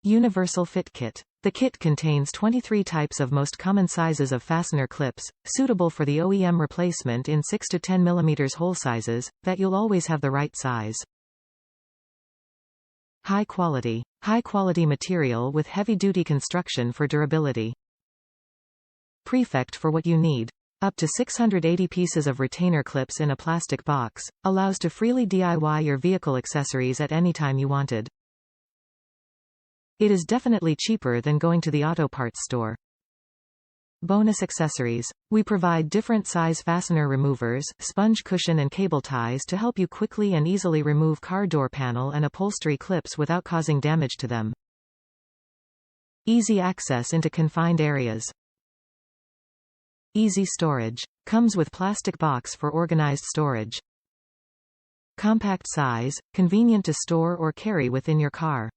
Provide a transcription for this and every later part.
Universal Fit Kit. The kit contains 23 types of most common sizes of fastener clips, suitable for the OEM replacement in 6 to 10 mm hole sizes, that you'll always have the right size. High quality. High quality material with heavy-duty construction for durability. PREFECT for what you need. Up to 680 pieces of retainer clips in a plastic box, allows to freely DIY your vehicle accessories at any time you wanted. It is definitely cheaper than going to the auto parts store. Bonus accessories. We provide different size fastener removers, sponge cushion and cable ties to help you quickly and easily remove car door panel and upholstery clips without causing damage to them. Easy access into confined areas. Easy storage. Comes with plastic box for organized storage. Compact size, convenient to store or carry within your car.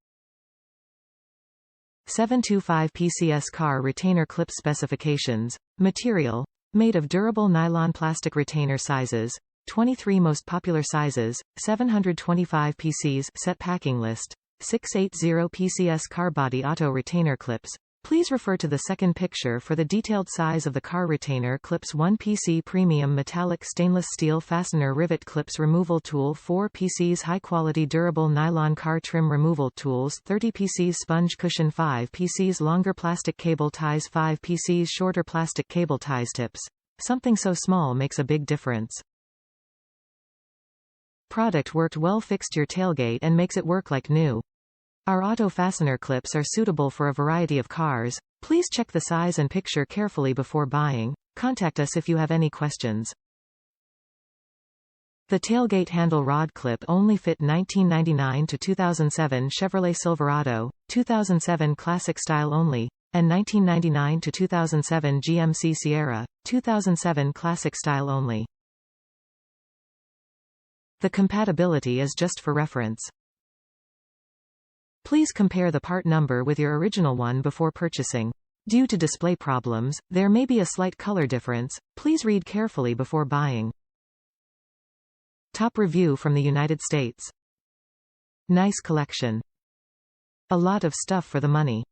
725Pcs car retainer clip specifications. Material. Made of durable nylon plastic retainer sizes. 23 most popular sizes. 725 PCs set packing list. 680 PCS car body auto retainer clips. Please refer to the second picture for the detailed size of the car retainer clips. 1 PC premium metallic stainless steel fastener rivet clips removal tool. 4 PCs high quality durable nylon car trim removal tools. 30 PCs sponge cushion. 5 PCs longer plastic cable ties. 5 PCs shorter plastic cable ties. Tips. Something so small makes a big difference. Product worked well. Fixed your tailgate and makes it work like new. Our auto fastener clips are suitable for a variety of cars. Please check the size and picture carefully before buying. Contact us if you have any questions. The tailgate handle rod clip only fit 1999 to 2007 Chevrolet Silverado, 2007 Classic Style only, and 1999 to 2007 GMC Sierra, 2007 Classic Style only. The compatibility is just for reference. Please compare the part number with your original one before purchasing. Due to display problems, there may be a slight color difference. Please read carefully before buying. Top review from the United States. Nice collection. A lot of stuff for the money.